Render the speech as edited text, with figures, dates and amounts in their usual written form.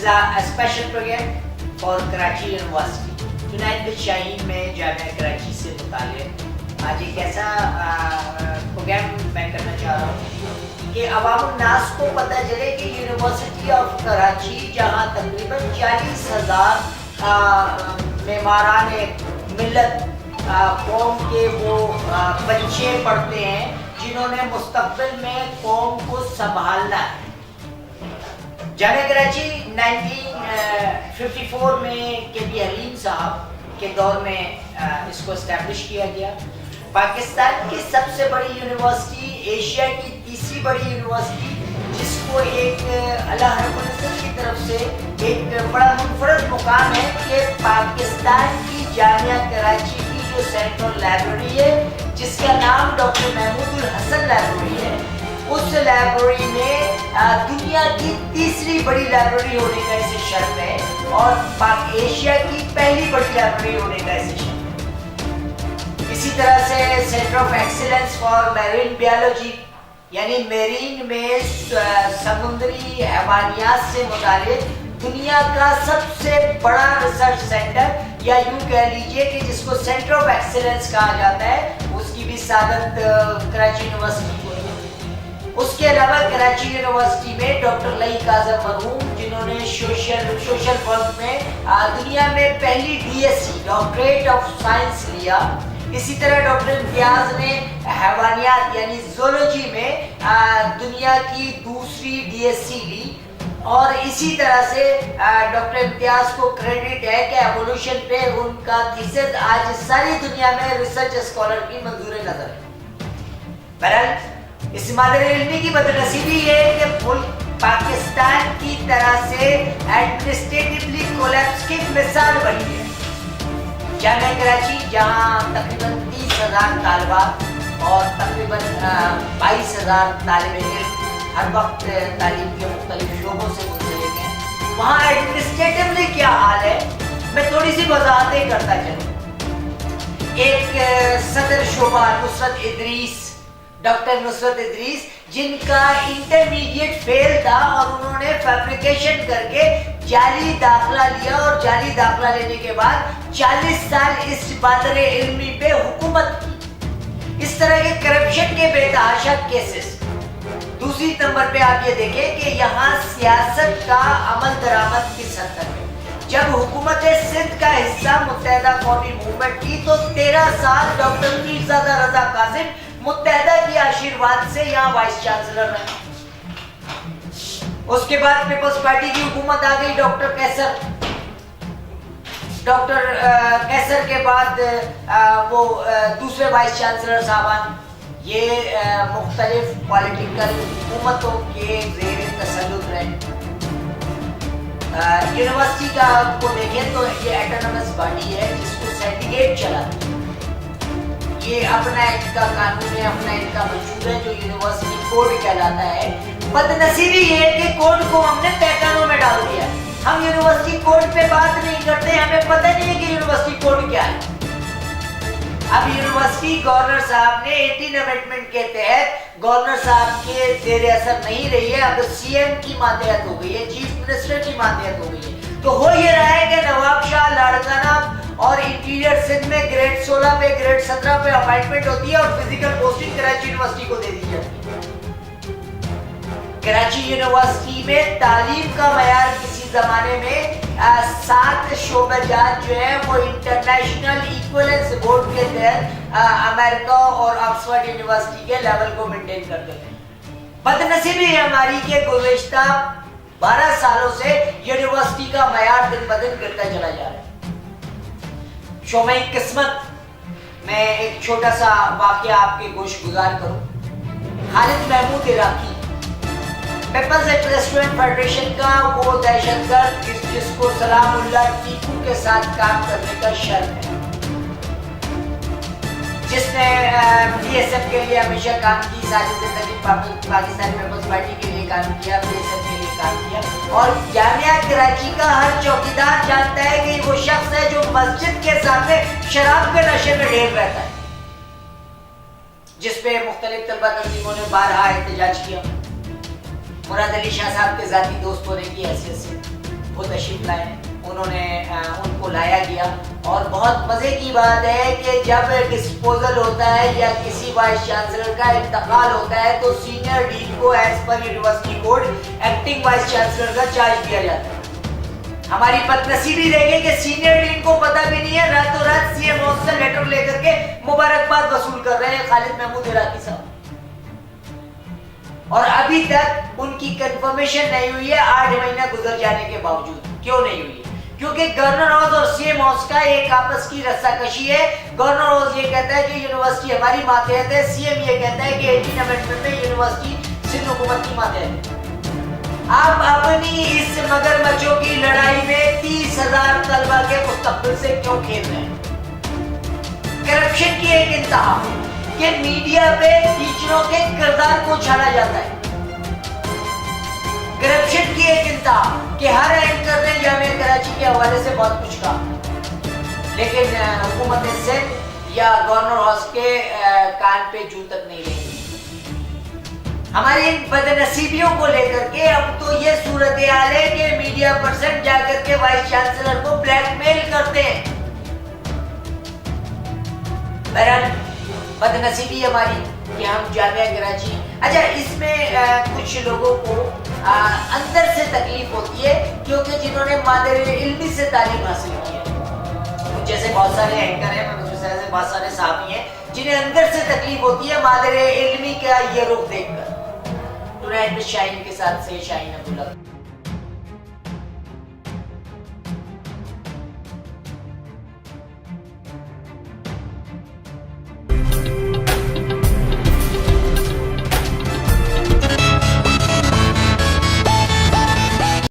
is a special program for Karachi University. Tonight with Shaheen میں جامعہ کراچی سے متعلق آج ایک ایسا پروگرام میں کرنا چاہ رہا ہوں کہ عوام الناس کو پتہ چلے کہ یونیورسٹی آف کراچی جہاں تقریباً 40,000 معماران ملت قوم کے وہ بچے پڑھتے ہیں جنہوں نے مستقبل میں قوم کو سنبھالنا ہے. جامعہ کراچی 1954 میں کے پی حلیم صاحب کے دور میں اس کو اسٹیبلش کیا گیا. پاکستان کی سب سے بڑی یونیورسٹی, ایشیا کی تیسری بڑی یونیورسٹی, جس کو ایک اللہ رب العزت کی طرف سے ایک بڑا منفرد مقام ہے کہ پاکستان کی جامعہ کراچی کی جو سینٹرل لائبریری ہے جس کا نام ڈاکٹر محمود الحسن لائبریری ہے, اس لائبریری میں دنیا کی تیسری بڑی لائبریری ہونے کا اسے شرف ہے اور ایشیا کی پہلی بڑی لائبریری ہونے کا اسے شرف ہے. اسی طرح سے centre of excellence for marine biology یعنی میرین میں سمندری حیوانیات سے متعلق دنیا کا سب سے بڑا ریسرچ سینٹر یا یوں کہہ لیجئے کہ جس کو سینٹر آف ایکسیلنس کہا جاتا ہے, اس کی بھی سعادت کراچی یونیورسٹی کو. اس کے علاوہ کراچی یونیورسٹی میں ڈاکٹر لئی کاظم مرحوم جنہوں نے سوشل ورک میں دنیا میں پہلی D S C doctorate of science لیا. اسی طرح ڈاکٹر امتیاز نے حیوانیات یعنی زولوجی میں دنیا کی دوسری ڈی ایس سی لی, اور اسی طرح سے ڈاکٹر امتیاز کو کریڈٹ ہے کہ ایوولوشن پہ ان کا تھیسس آج ساری دنیا میں ریسرچ اسکالر کی منظور نظر ہے. بہرحال اس مادر علمی کی بدنصیبی یہ ہے کہ ملک پاکستان کی طرح سے ایڈمنسٹریٹولی کولیپس کی مثال بنی ہے. جامعہ کراچی جہاں تقریباً 30,000 طالبات اور تقریباً 22,000 طالب علم ہر وقت تعلیم کے مختلف شعبوں سے منسلک ہیں, وہاں ایڈمنسٹریٹولی کیا حال ہے میں تھوڑی سی وضاحتیں کرتا چلوں. ایک صدر شعبہ نصرت ادریس, ڈاکٹر نصرت ادریس, جن کا انٹرمیڈیٹ فیل تھا اور انہوں نے فیبریکیشن کر کے جعلی داخلہ لیا اور جعلی داخلہ لینے کے بعد 40 سال اس بادر علمی پہ حکومت کی. اس طرح کے کرپشن کے بے تحاشا کیسز. دوسری نمبر پہ آپ یہ دیکھیں کہ یہاں سیاست کا عمل درآمد کس حد تک ہے. جب حکومت سندھ کا حصہ متحدہ قومی موومنٹ کی تو 13 سال ڈاکٹر میرزادہ رضا قاسم متحدہ کی آشیرواد سے یہاں وائس چانسلر رہے. اس کے بعد پیپلز پارٹی کی حکومت آ گئی, ڈاکٹر کیسر کے بعد وہ دوسرے وائس چانسلر صاحبان, یہ مختلف پولیٹیکل حکومتوں کے زیر تسلط رہے. یونیورسٹی کا آپ کو دیکھیں تو یہ ایٹونومس باڈی ہے جس کو سینڈیکیٹ چلا, یہ اپنا ان کا قانون ہے, اپنا ان کا منشور ہے جو یونیورسٹی کوڈ کہلاتا ہے. بدنصیبی یہ ہے کہ کوڈ کو ہم نے پیکانوں میں ڈال دیا. ہم یونیورسٹی کوڈ پہ بات نہیں کرتے, ہمیں پتہ نہیں ہے کہ یونیورسٹی کوڈ کیا ہے. اب یونیورسٹی گورنر صاحب نے 18 امینڈمنٹ کے تحت گورنر صاحب کے زیر اثر نہیں رہی ہے, اب سی ایم کی ماتحت ہو گئی ہے, چیف منسٹر کی ماتحت ہو گئی ہے. تو ہو یہ رہا ہے کہ نواب شاہ لاڑکانہ اور انٹیریئر سندھ میں گریڈ 16 پہ گریڈ 17 پہ اپائنٹمنٹ ہوتی ہے اور فزیکل پوسٹنگ کراچی یونیورسٹی کو دے دی جاتی ہے. کراچی یونیورسٹی میں تعلیم کا معیار کسی زمانے میں 7 شعبہ جات جو ہیں وہ انٹرنیشنل ایکویلنس بورڈ کے تحت امریکہ اور آکسفورڈ یونیورسٹی کے لیول کو مینٹین کرتے ہیں. بدنصیبی ہے ہماری کہ گزشتہ 12 سالوں سے یونیورسٹی کا معیار دن بدن گرتا چلا جا رہا ہے. شعبہ قسمت میں ایک چھوٹا سا واقعہ آپ کے گوش گزار کروں. خالد محمود عراقی پیپلز ریسٹورنٹ فیڈریشن کا وہ دہشت گرد جس کو سلام اللہ ٹیکو کے ساتھ کام کرنے کا شرط ہے, جس نے بی ایس ایف کے لیے ہمیشہ کام کی, ساری زندگی پاکستان پیپلز پارٹی کے لیے کام کیا, بی ایس ایف کے لیے کام کیا, اور جامعہ کراچی کا ہر چوکیدار جانتا ہے کہ وہ شخص ہے جو مسجد کے سامنے شراب کے نشے میں ڈھیر رہتا ہے, جس پہ مختلف طلبہ تنظیموں نے بارہا احتجاج کیا. مراد علی شاہ صاحب کے ذاتی دوست ہونے کی حیثیت سے وہ تشریف لائے, انہوں نے ان کو لایا گیا. اور بہت مزے کی بات ہے کہ جب ڈسپوزل ہوتا ہے یا کسی وائس چانسلر کا انتقال ہوتا ہے تو سینئر ڈین کو as per university code acting vice chancellor کا چارج دیا جاتا ہے. ہماری بدنصیبی دیکھیں کہ سینئر ڈین کو پتہ بھی نہیں ہے, راتوں رات سی ایم او سے لیٹر لے کر کے مبارکباد وصول کر رہے ہیں خالد محمود عراقی صاحب, اور ابھی تک ان کی کنفرمیشن نہیں ہوئی ہے 8 مہینہ گزر جانے کے باوجود. کیوں نہیں ہوئی ہے؟ کیونکہ گورنر ہاؤس اور سی ایم ہاؤس کا ایک آپس کی رسا کشی ہے. گورنر ہاؤس یہ کہتا ہے کہ یونیورسٹی ہماری ماتحت ہے, سی ایم یہ کہتا ہے کہ 18 امینڈمنٹ میں یونیورسٹی سندھ حکومت کی ماتحت ہے. آپ اپنی اس مگرمچھوں کی لڑائی میں 30,000 طلبہ کے مستقبل سے کیوں کھیل رہے ہیں؟ کرپشن کی ایک انتہا کہ میڈیا پہ ٹیچروں کے کردار کو چھاڑا جاتا ہے. کرپشن کی ایک انتہا کہ ہر اینکر نے جامعہ کراچی کے حوالے سے بہت کچھ کہا, لیکن حکومت سندھ یا گورنر ہاؤس کے کان پہ جوں تک نہیں رہی. ہماری ان بدنصیبیوں کو لے کر کے اب تو یہ صورتحال ہے کہ میڈیا پرسن جا کر کے وائس چانسلر کو بلیک میل کرتے ہیں. بہرحال بدنصیبی ہماری کہ ہم جامعہ کراچی. اچھا, اس میں کچھ لوگوں کو اندر سے تکلیف ہوتی ہے کیونکہ جنہوں نے مادر علمی سے تعلیم حاصل کی ہے, جیسے بہت سارے اینکر ہیں, بہت سارے صحافی ہیں جنہیں اندر سے تکلیف ہوتی ہے مادر علمی کا یہ رخ دیکھ کر. ٹونائٹ میں شاہین کے ساتھ سے شاہین عبداللہ.